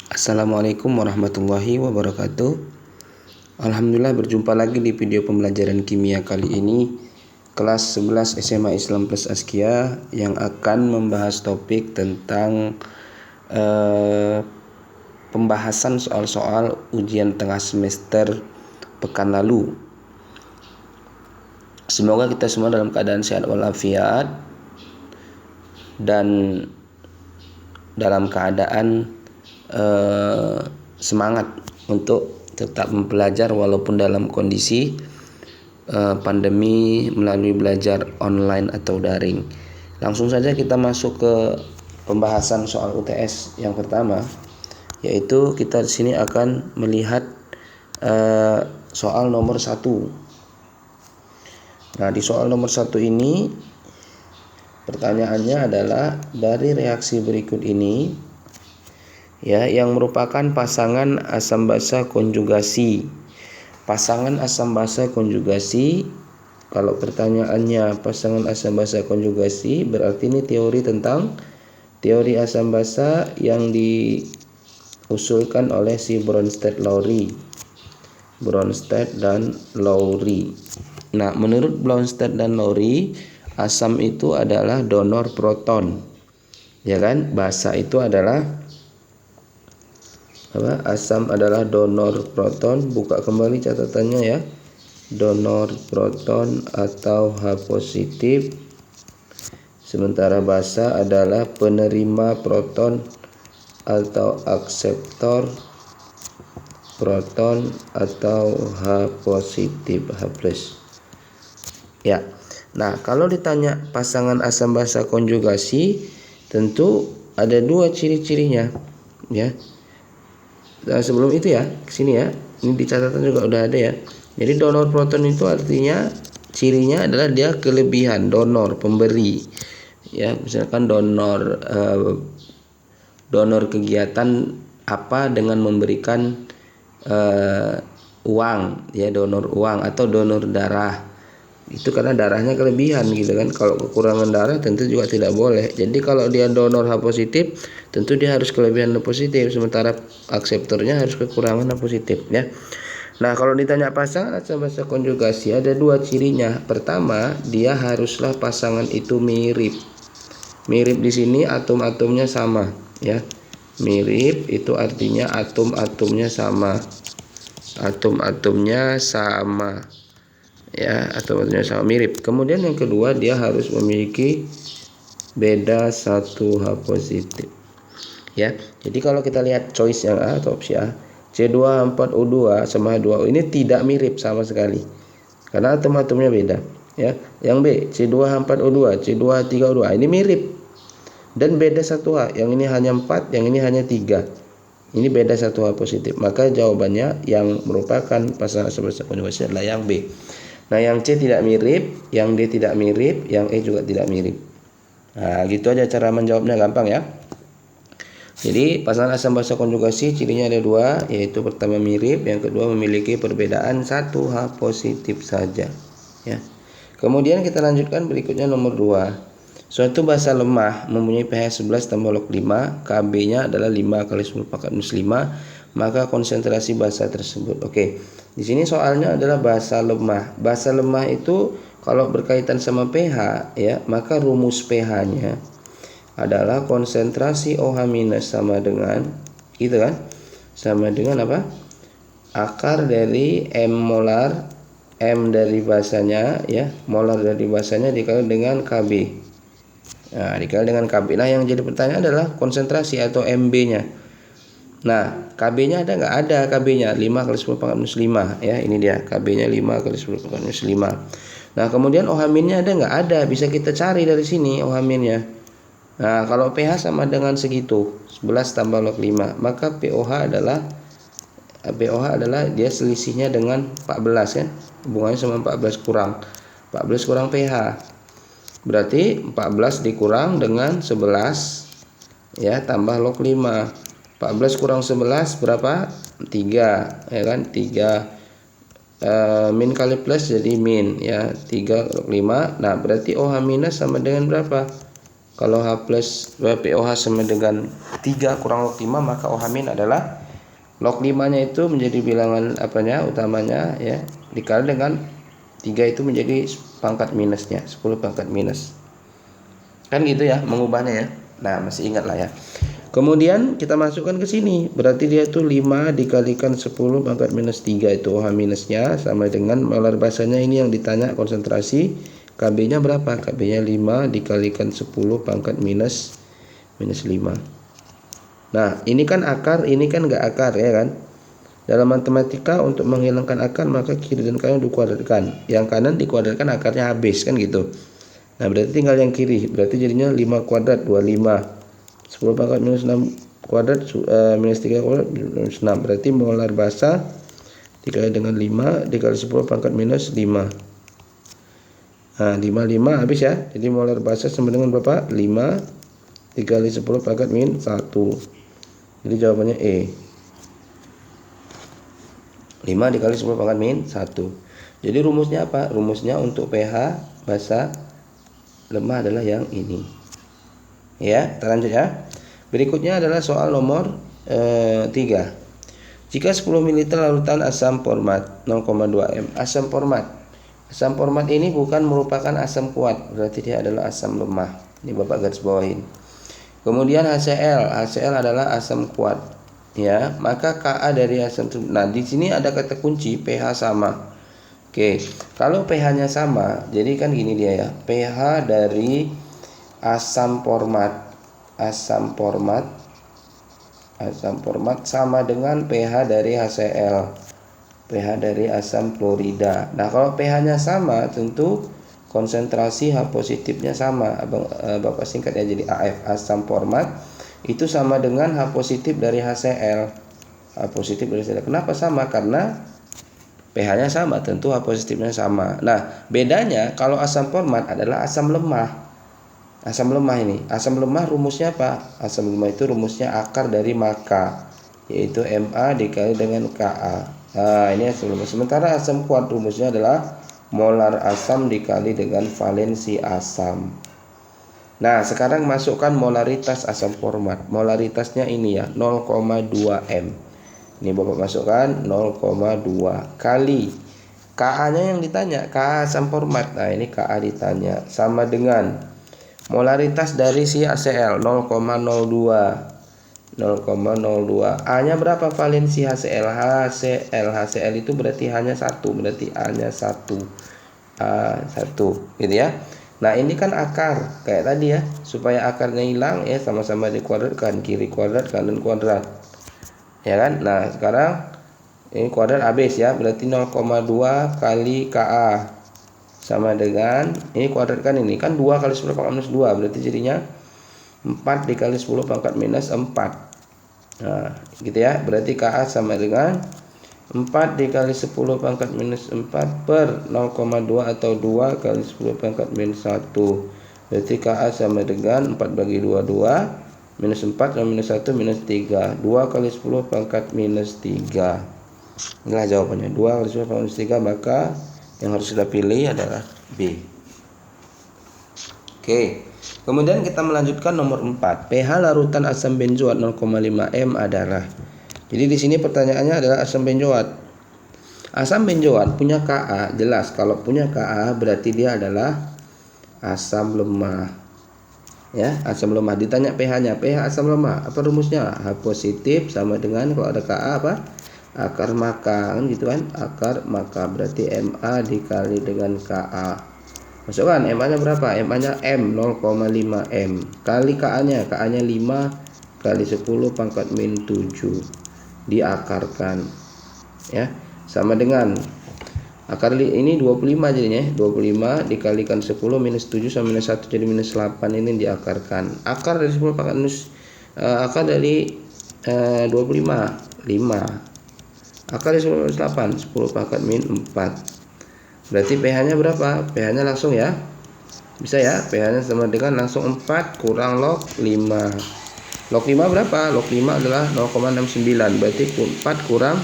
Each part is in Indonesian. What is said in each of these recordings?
Assalamualaikum warahmatullahi wabarakatuh. Alhamdulillah berjumpa lagi di video pembelajaran kimia kali ini, kelas 11 SMA Islam Plus Askia yang akan membahas topik tentang pembahasan soal-soal ujian tengah semester pekan lalu. Semoga kita semua dalam keadaan sehat walafiat dan dalam keadaan semangat untuk tetap belajar walaupun dalam kondisi pandemi melalui belajar online atau daring. Langsung saja kita masuk ke pembahasan soal UTS yang pertama, yaitu kita di sini akan melihat soal nomor 1. Nah, di soal nomor 1 ini pertanyaannya adalah dari reaksi berikut ini ya, yang merupakan pasangan asam basa konjugasi. Pasangan asam basa konjugasi, kalau pertanyaannya pasangan asam basa konjugasi, berarti ini teori tentang teori asam basa yang diusulkan oleh si Bronsted-Lowry. Bronsted dan Lowry. Nah, menurut Bronsted dan Lowry, asam itu adalah donor proton. Ya kan? Basa itu adalah asam adalah donor proton. Buka kembali catatannya ya. Donor proton atau H positif. Sementara basa adalah penerima proton atau akseptor proton atau H positif, H plus. Ya. Nah, kalau ditanya pasangan asam basa konjugasi, tentu ada dua ciri-cirinya ya. Nah, sebelum itu ya, kesini ya, ini di catatan juga udah ada ya. Jadi donor proton itu artinya cirinya adalah dia kelebihan donor, pemberi. Ya, misalkan donor kegiatan apa dengan memberikan uang, ya, donor uang atau donor darah. Itu karena darahnya kelebihan gitu kan. Kalau kekurangan darah tentu juga tidak boleh. Jadi kalau dia donor H positif, tentu dia harus kelebihan H positif, sementara akseptornya harus kekurangan H positif ya. Nah, kalau ditanya pasangan asam basa konjugasi, ada dua cirinya. Pertama, dia haruslah pasangan itu mirip. Mirip di sini atom-atomnya sama ya. Mirip itu artinya atom-atomnya sama. Atom-atomnya sama. Ya, atom-atomnya sama, mirip. Kemudian yang kedua, dia harus memiliki beda 1 H positif. Ya. Jadi kalau kita lihat choice yang A atau opsi A, C2H4O2 sama H2O ini tidak mirip sama sekali. Karena atom-atomnya beda, ya. Yang B, C2H4O2, C2H3O2 ini mirip dan beda 1 H. Yang ini hanya 4, yang ini hanya 3. Ini beda 1 H positif. Maka jawabannya yang merupakan pasangan asam basa konjugasi adalah yang B. Nah, yang C tidak mirip, yang D tidak mirip, yang E juga tidak mirip. Nah, gitu aja cara menjawabnya, gampang ya. Jadi pasangan asam basa konjugasi cirinya ada dua, yaitu pertama mirip, yang kedua memiliki perbedaan 1 H positif saja ya. Kemudian kita lanjutkan berikutnya nomor 2. Suatu basa lemah mempunyai pH 11 tambah log 5, Kb-nya adalah 5 kali 10 pangkat minus 5, maka konsentrasi basa tersebut. Oke. Di sini soalnya adalah basa lemah. Basa lemah itu kalau berkaitan sama pH ya, maka rumus pH-nya adalah konsentrasi OH- sama dengan gitu kan? Sama dengan apa? Akar dari M molar, M dari basanya ya, molar dari basanya dikali dengan Kb. Nah, dikali dengan Kb. Nah, yang jadi pertanyaan adalah konsentrasi atau Mb-nya. Nah, KB-nya ada nggak? Ada KB-nya 5 kali 10 pangkat minus 5 ya. Ini dia KB-nya 5 kali 10 pangkat minus 5. Nah, kemudian OH-nya ada nggak? Ada, bisa kita cari dari sini OH-nya. Nah, kalau pH sama dengan segitu, 11 tambah log 5, maka pOH adalah dia selisihnya dengan 14 kan. Hubungannya sama 14 kurang. 14 kurang pH. Berarti 14 dikurang dengan 11 ya, tambah log 5. 14 kurang 11 berapa? 3 ya kan. 3 min kali plus jadi min ya, 3 log 5. Nah, berarti OH minus sama dengan berapa? Kalau H plus POH sama dengan 3 kurang log 5, maka OH min adalah log 5-nya itu menjadi bilangan utamanya ya, dikali dengan 3 itu menjadi pangkat minusnya, 10 pangkat minus. Kan gitu ya mengubahnya ya. Nah, masih ingat lah ya. Kemudian kita masukkan ke sini. Berarti dia itu 5 dikalikan 10 pangkat minus 3 itu OH minusnya sama dengan molar basanya ini yang ditanya konsentrasi. KB-nya berapa? KB-nya 5 dikalikan 10 pangkat minus 5. Nah, ini kan akar, ini kan enggak akar ya kan? Dalam matematika untuk menghilangkan akar maka kiri dan kanan dikuadratkan. Yang kanan dikuadratkan akarnya habis kan gitu. Nah, berarti tinggal yang kiri. Berarti jadinya 5 kuadrat 25. 10 pangkat minus 6 kuadrat minus 3 kuadrat minus 6. Berarti molar basa dikali dengan 5 dikali 10 pangkat minus 5. Nah, 5 habis ya. Jadi molar basa sama dengan berapa? 5 dikali 10 pangkat min 1. Jadi jawabannya E. 5 dikali 10 pangkat min 1. Jadi rumusnya apa? Rumusnya untuk pH basa lemah adalah yang ini. Ya, kita lanjut ya. Berikutnya adalah soal nomor 3. Jika 10 ml larutan asam format 0,2 m. Asam format ini bukan merupakan asam kuat, berarti dia adalah asam lemah. Ini Bapak garis bawahin. Kemudian HCl adalah asam kuat. Ya, maka Ka dari asam. Nah, di sini ada kata kunci pH sama. Oke, kalau pH-nya sama, jadi kan gini dia ya. pH dari asam format sama dengan pH dari HCl. pH dari asam klorida. Nah, kalau pH-nya sama, tentu konsentrasi H positifnya sama. Bapak singkat ya jadi AF. Asam format itu sama dengan H positif dari HCl. H positif dari HCl. Kenapa sama? Karena pH-nya sama, tentu H positifnya sama. Nah, bedanya kalau asam format adalah asam lemah. Asam lemah ini, asam lemah rumusnya apa? Asam lemah itu rumusnya akar dari maka, yaitu Ma dikali dengan Ka. Nah, ini asam lemah. Sementara asam kuat rumusnya adalah molar asam dikali dengan valensi asam. Nah, sekarang masukkan molaritas asam format. Molaritasnya ini ya, 0,2 m. Ini Bapak masukkan 0,2 kali Ka-nya yang ditanya, Ka asam format. Nah, ini Ka ditanya sama dengan molaritas dari si HCl 0,02. A-nya berapa valensi HCl? HCl itu berarti hanya 1, berarti A-nya 1. A1 gitu ya. Nah, ini kan akar kayak tadi ya. Supaya akarnya hilang ya sama-sama dikuadratkan, kiri kuadrat kanan kuadrat. Ya kan? Nah, sekarang ini kuadrat habis ya, berarti 0,2 kali Ka sama dengan ini kuadratkan, ini kan 2 kali 10 pangkat minus 2, berarti jadinya 4 dikali 10 pangkat minus 4. Nah, gitu ya. Berarti Ka sama dengan 4 dikali 10 pangkat minus 4 per 0,2 atau 2 kali 10 pangkat minus 1. Berarti Ka sama dengan 4 bagi 2, 2. Minus 4 dan minus 1 minus 3. 2 kali 10 pangkat minus 3. Inilah jawabannya. 2 kali 10 pangkat minus 3. Maka yang harus kita pilih adalah B. Oke. Kemudian kita melanjutkan nomor 4. pH larutan asam benzoat 0,5 m adalah. Jadi di sini pertanyaannya adalah asam benzoat. Asam benzoat punya Ka, jelas kalau punya Ka berarti dia adalah asam lemah. Ya, asam lemah. Ditanya pH-nya, pH asam lemah, apa rumusnya? H positif sama dengan kalau ada Ka apa? Akar maka, kan gitu kan? Akar maka berarti Ma dikali dengan Ka. Masukkan Ma-nya berapa? Ma-nya M 0,5 m kali Ka-nya 5 kali 10 pangkat min 7 diakarkan ya, sama dengan akar ini 25 jadinya 25 dikalikan 10 minus 7 sama minus 1 jadi minus 8, ini diakarkan. Akar dari 10 pangkat minus akar dari 25 5, akar dari 10 minus 8 10 pangkat min 4. Berarti pH-nya berapa? pH-nya langsung ya. Bisa ya, pH-nya sama dengan langsung 4 kurang log 5. Log 5 berapa? Log 5 adalah 0,69. Berarti 4 kurang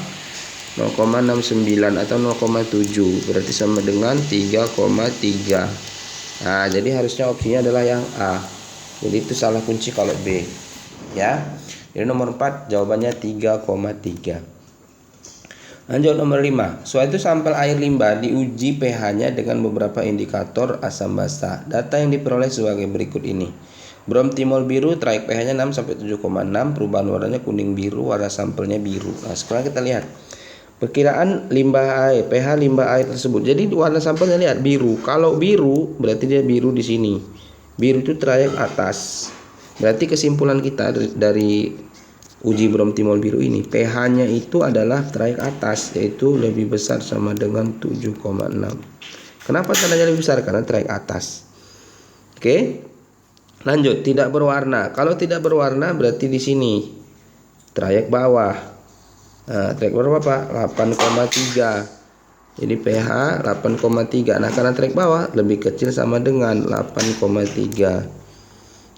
0,69 atau 0,7. Berarti sama dengan 3,3. Nah, jadi harusnya opsinya adalah yang A. Jadi itu salah kunci kalau B. Ya. Jadi nomor 4 jawabannya 3,3. Lanjut nomor 5. Suatu sampel air limbah diuji pH-nya dengan beberapa indikator asam basa. Data yang diperoleh sebagai berikut ini. Brom timol biru, traik pH-nya 6 sampai 7,6, perubahan warnanya kuning biru, warna sampelnya biru. Nah, sekarang kita lihat perkiraan limbah air, pH limbah air tersebut. Jadi warna sampelnya lihat biru. Kalau biru berarti dia biru di sini. Biru itu traik atas. Berarti kesimpulan kita dari uji brom timol biru ini, pH-nya itu adalah traik atas, yaitu lebih besar sama dengan 7,6. Kenapa tandanya lebih besar? Karena traik atas. Oke. Lanjut, tidak berwarna. Kalau tidak berwarna berarti di sini traik bawah. Nah, traik berapa Pak? 8,3. Jadi pH 8,3. Nah, karena traik bawah lebih kecil sama dengan 8,3.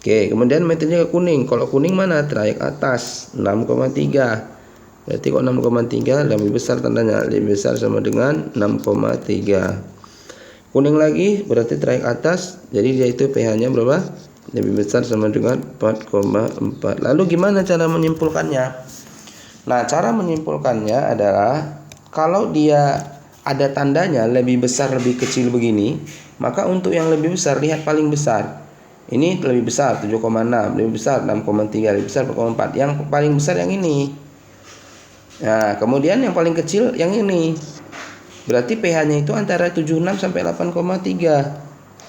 Oke, kemudian metodenya ke kuning. Kalau kuning mana? Traik atas 6,3. Berarti kok 6,3 lebih besar tandanya, lebih besar sama dengan 6,3. Kuning lagi berarti traik atas. Jadi dia itu pH-nya berapa? Lebih besar sama dengan 4,4. Lalu gimana cara menyimpulkannya? Nah, cara menyimpulkannya adalah kalau dia ada tandanya lebih besar lebih kecil begini, maka untuk yang lebih besar lihat paling besar. Ini lebih besar 7,6, lebih besar 6,3, lebih besar 4,4. Yang paling besar yang ini. Nah, kemudian yang paling kecil yang ini. Berarti pH-nya itu antara 76 sampai 8,3.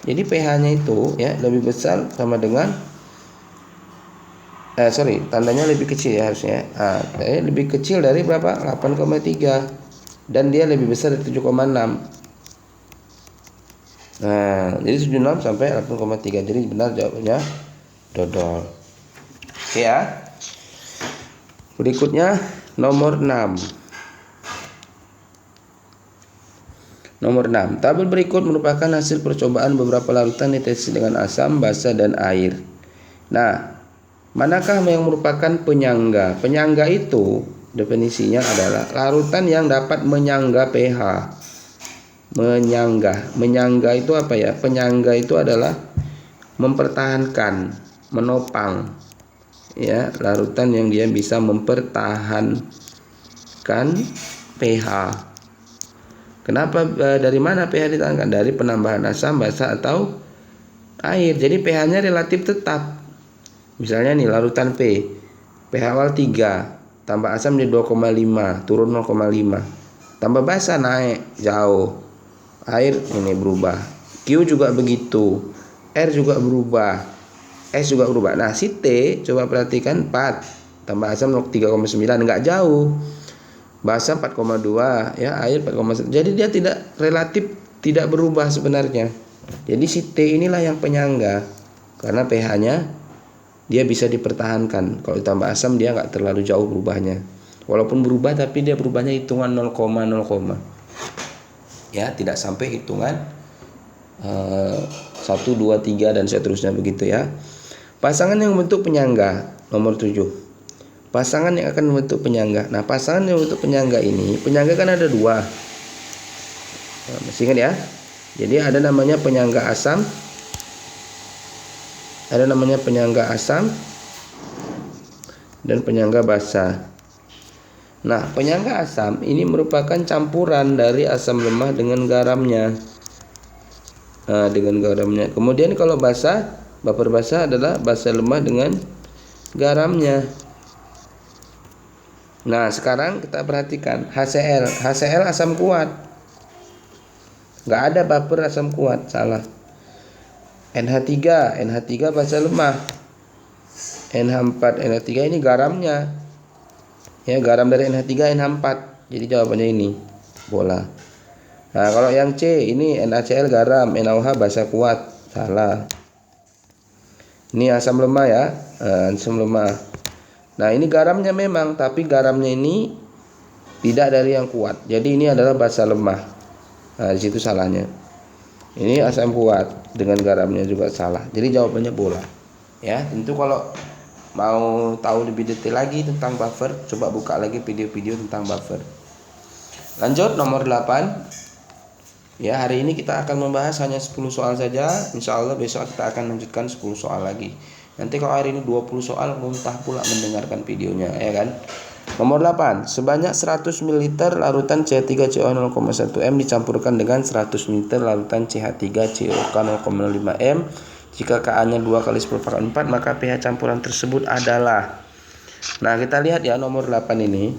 Jadi pH-nya itu ya lebih besar sama dengan tandanya lebih kecil ya harusnya. Lebih kecil dari berapa? 8,3. Dan dia lebih besar dari 7,6. Nah, jadi 76 sampai 8,3. Jadi benar jawabannya dodol. Oke ya. Berikutnya nomor 6. Nomor 6. Tabel berikut merupakan hasil percobaan beberapa larutan deteksi dengan asam, basa, dan air. Nah, manakah yang merupakan penyangga? Penyangga itu definisinya adalah larutan yang dapat menyangga pH. Menyangga itu apa ya? Penyangga itu adalah mempertahankan, menopang. Ya, larutan yang dia bisa mempertahankan pH. Kenapa dari mana pH ditahankan? Dari penambahan asam, basa, atau air. Jadi pH-nya relatif tetap. Misalnya nih larutan P, pH awal 3, tambah asam di 2,5, turun 0,5. Tambah basa naik jauh. Air ini berubah. Q juga begitu. R juga berubah. S juga berubah. Nah, si T coba perhatikan 4, tambah asam 3,9, enggak jauh. Basa 4,2 ya, air 4,1. Jadi dia relatif tidak berubah sebenarnya. Jadi si T inilah yang penyangga karena pH-nya dia bisa dipertahankan. Kalau ditambah asam dia nggak terlalu jauh berubahnya. Walaupun berubah tapi dia berubahnya hitungan 0,0. Ya, tidak sampai hitungan 1, 2, 3 dan seterusnya begitu ya. Pasangan yang membentuk penyangga nomor 7. Pasangan yang akan membentuk penyangga. Nah, pasangan yang membentuk penyangga ini, penyangga kan ada 2. Nah, masih ingat ya? Jadi ada namanya penyangga asam. Ada namanya penyangga asam dan penyangga basa. Nah, penyangga asam ini merupakan campuran dari asam lemah dengan garamnya. Nah, dengan garamnya. Kemudian kalau basa, baper basa adalah basa lemah dengan garamnya. Nah, sekarang kita perhatikan HCl. HCl asam kuat. Nggak ada baper asam kuat, salah. NH3, NH3 basa lemah. NH4, NH3 ini garamnya. Ya, garam dari NH3 NH4. Jadi jawabannya ini bola. Nah, kalau yang C ini NaCl garam, NaOH basa kuat, salah. Ini asam lemah ya, asam lemah. Nah, ini garamnya memang, tapi garamnya ini tidak dari yang kuat. Jadi ini adalah basa lemah. Nah, di situ salahnya. Ini asam kuat dengan garamnya juga salah. Jadi jawabannya bola. Ya, tentu kalau mau tahu lebih detail lagi tentang buffer, coba buka lagi video-video tentang buffer. Lanjut nomor 8. Ya, hari ini kita akan membahas hanya 10 soal saja. Insya Allah besok kita akan lanjutkan 10 soal lagi. Nanti kalau hari ini 20 soal muntah pula mendengarkan videonya, ya kan? Nomor 8, sebanyak 100 ml larutan CH3COH 0,1 m dicampurkan dengan 100 ml larutan CH3COH 0,5 m. Jika Ka-nya 2 kali 10⁴, maka pH campuran tersebut adalah. Nah, kita lihat ya nomor 8 ini.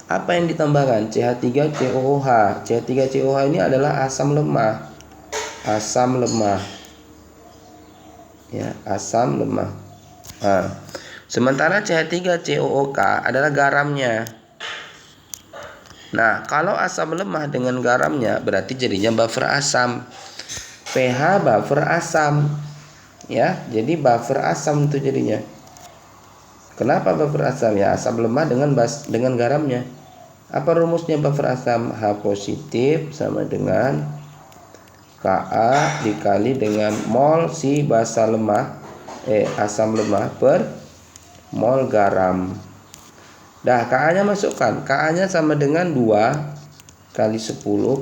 Apa yang ditambahkan? CH3COOH. CH3COOH ini adalah asam lemah. Asam lemah. Ya, asam lemah. Nah, sementara CH3COOK adalah garamnya. Nah, kalau asam lemah dengan garamnya berarti jadinya buffer asam. pH buffer asam. Ya, jadi buffer asam itu jadinya. Kenapa buffer asam? Ya, asam lemah dengan garamnya. Apa rumusnya buffer asam? H positif sama dengan Ka dikali dengan mol si asam lemah per mol garam. Dah, Ka-nya masukkan. Ka-nya sama dengan 2 kali 10⁻⁴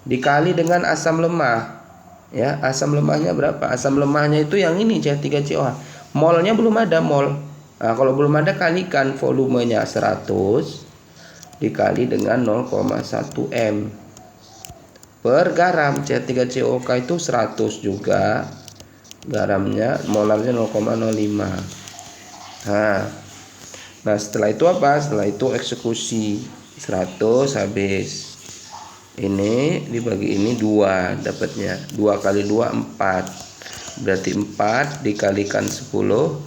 dikali dengan asam lemah. Ya, asam lemahnya berapa? Asam lemahnya itu yang ini CH3COH. Molnya belum ada mol. Nah, kalau belum ada kalikan volumenya 100 dikali dengan 0,1 m per garam. CH3COK itu 100 juga. Garamnya molarnya 0,05. Nah, setelah itu apa? Setelah itu eksekusi 100 habis. Ini dibagi ini 2 dapatnya. 2 kali 2 4. Berarti 4 dikalikan 10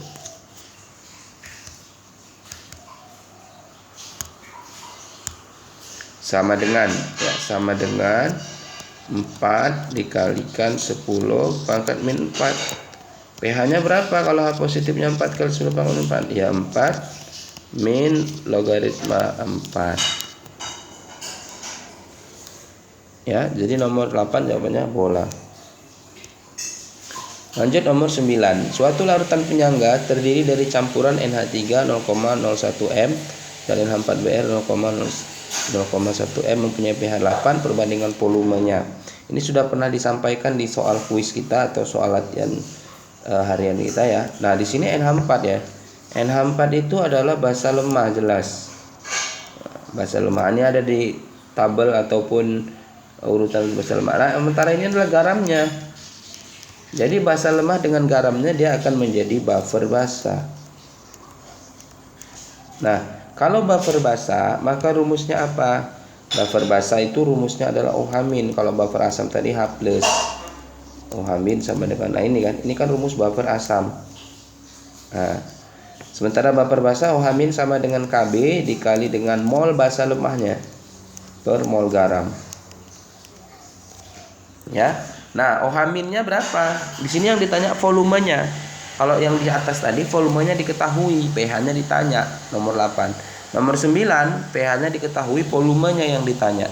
sama dengan 4 dikalikan 10⁻⁴. pH-nya berapa kalau H positifnya 4 kali 10⁻⁴? Ya 4 min logaritma 4. Ya, jadi nomor 8 jawabannya bola. Lanjut nomor 9. Suatu larutan penyangga terdiri dari campuran NH3 0,01 m dan NH4Br 0,1 m mempunyai pH 8 perbandingan volumenya. Ini sudah pernah disampaikan di soal kuis kita atau soal latihan harian kita ya. Nah, di sini NH4 ya. NH4 itu adalah basa lemah, jelas. Basa lemah ini ada di tabel ataupun urutan basa lemah. Nah, sementara ini adalah garamnya. Jadi basa lemah dengan garamnya dia akan menjadi buffer basa. Nah, kalau buffer basa, maka rumusnya apa? Buffer basa itu rumusnya adalah OH-. Kalau buffer asam tadi H+. OH- sama dengan, nah ini kan rumus buffer asam. Nah, sementara buffer basa OH- sama dengan Kb dikali dengan mol basa lemahnya per mol garam. Ya. Nah, OH-nya berapa? Di sini yang ditanya volumenya. Kalau yang di atas tadi volumenya diketahui, pH-nya ditanya, nomor 8. Nomor 9, pH-nya diketahui, volumenya yang ditanya.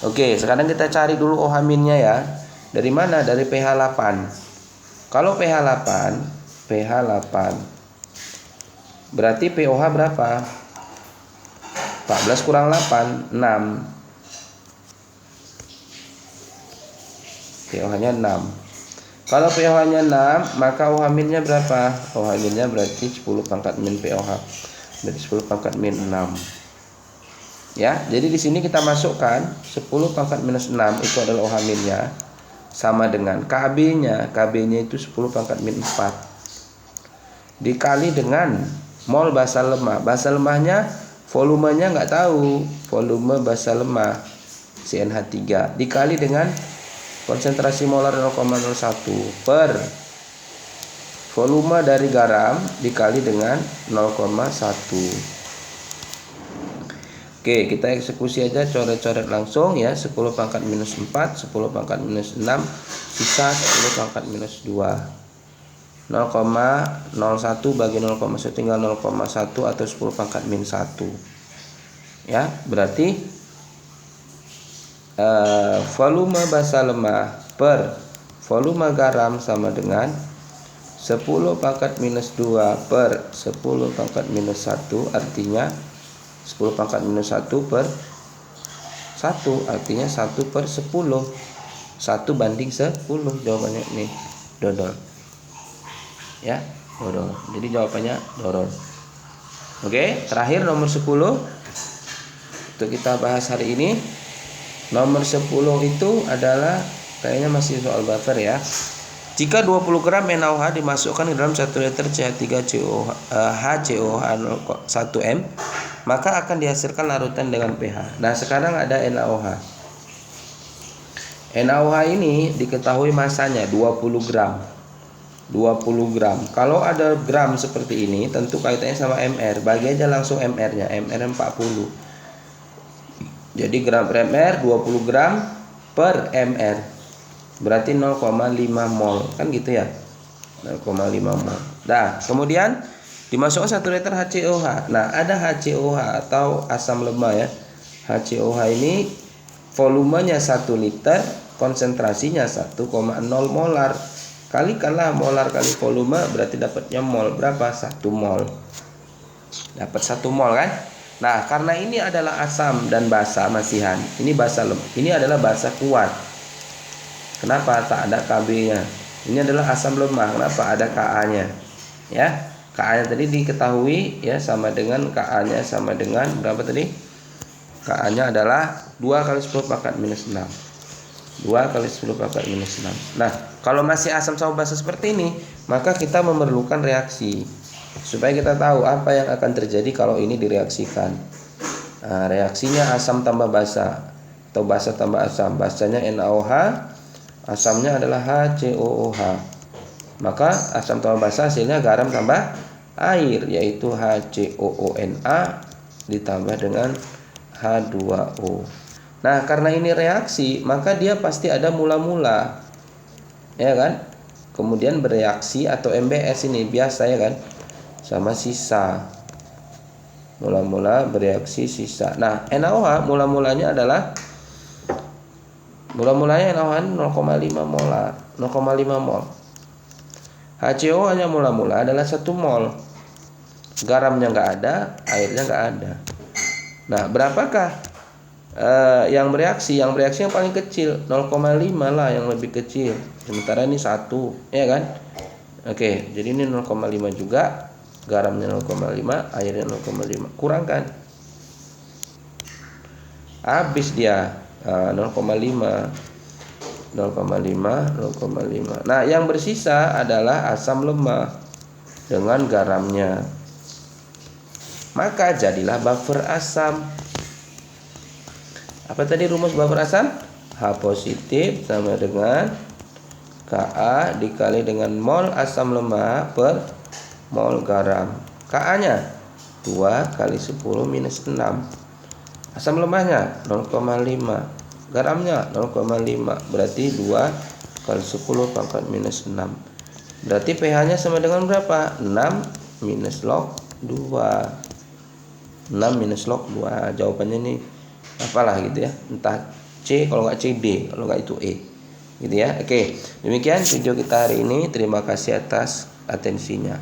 Oke, sekarang kita cari dulu OH-nya ya. Dari mana? Dari pH 8. Kalau pH 8 berarti pOH berapa? 14 kurang 8, 6. pOH-nya 6. Kalau pOH-nya 6, maka OH-nya berapa? OH-nya berarti 10⁻⁻⁴ pOH. Berarti 10⁻⁻⁶. Ya, jadi di sini kita masukkan 10⁻⁻⁶ itu adalah OH-nya sama dengan Kb-nya. Kb-nya itu 10⁻⁴ dikali dengan mol basa lemah. Basa lemahnya volumenya nggak tahu, volume basa lemah CnH3 dikali dengan konsentrasi molar 0,01 per volume dari garam dikali dengan 0,1. Oke, kita eksekusi aja, coret-coret langsung ya. 10⁻⁻⁴, 10⁻⁻⁶, sisa 10⁻⁻². 0,01 bagi 0,1 tinggal 0,1 atau 10⁻⁻⁴. Ya, berarti volume basa lemah per volume garam sama dengan 10⁻⁻² per 10⁻⁻⁴, artinya 10⁻⁻⁴ per 1, artinya 1/10. 1 banding 10 jawabannya ini. dodol. Ya, dodol. Jadi jawabannya dodol. Oke, terakhir nomor 10 untuk kita bahas hari ini. Nomor 10 itu adalah kayaknya masih soal buffer ya. Jika 20 gram NaOH dimasukkan ke dalam 1 liter HCOH 1M, maka akan dihasilkan larutan dengan pH. Nah, sekarang ada NaOH. NaOH ini diketahui masanya 20 gram. 20 gram. Kalau ada gram seperti ini, tentu kaitannya sama MR. Bagi aja langsung MR-nya. MR 40. Jadi gram per MR 20 gram per MR. Berarti 0,5 mol. Kan gitu ya. 0,5 mol. Nah, kemudian dimasukkan 1 liter HCOH. Nah, ada HCOH atau asam lemah ya. HCOH ini volumenya 1 liter, konsentrasinya 1,0 molar. Kalikanlah molar kali volume, berarti dapatnya mol berapa? 1 mol. Dapat 1 mol kan? Nah, karena ini adalah asam dan basa masihan. Ini basa ini adalah basa kuat. Kenapa tak ada Kb-nya? Ini adalah asam lemah. Kenapa ada Ka-nya? Ya, Ka-nya tadi diketahui ya, sama dengan Ka-nya sama dengan berapa tadi? Ka-nya adalah 2 kali 10 pangkat minus 6. 2 kali 10 pangkat minus 6. Nah, kalau masih asam sama basa seperti ini, maka kita memerlukan reaksi supaya kita tahu apa yang akan terjadi kalau ini direaksikan. Nah, reaksinya asam tambah basa atau basa tambah asam. Basanya NaOH, asamnya adalah HCOOH. Maka asam tambah basa hasilnya garam tambah air, yaitu HCOONA ditambah dengan H2O. Nah, karena ini reaksi, maka dia pasti ada mula-mula, ya kan? Kemudian bereaksi atau MBS ini biasa ya kan, sama sisa. Mula-mula bereaksi sisa. Nah, NaOH mula-mulanya NaOH 0,5 molar, 0,5 mol. HCO hanya mula-mula adalah 1 mol. Garamnya nggak ada, airnya nggak ada. Nah, berapakah yang bereaksi? Yang bereaksi yang paling kecil 0,5 lah, yang lebih kecil. Sementara ini 1, ya kan? Oke, jadi ini 0,5 juga. Garamnya 0,5, airnya 0,5. Kurangkan. Habis dia 0,5. 0,5. Nah, yang bersisa adalah asam lemah dengan garamnya. Maka jadilah buffer asam. Apa tadi rumus buffer asam? H positif sama dengan Ka dikali dengan mol asam lemah per mol garam. Ka-nya 2 kali 10 minus 6. Asam lemahnya 0,5. Garamnya 0,5. Berarti 2 kali 10 pangkat minus 6. Berarti pH-nya sama dengan berapa? 6 minus log 2. 6 minus log 2. Jawabannya nih apalah gitu ya, entah C, kalau nggak C D, kalau nggak itu E gitu ya. Oke, demikian video kita hari ini. Terima kasih atas atensinya.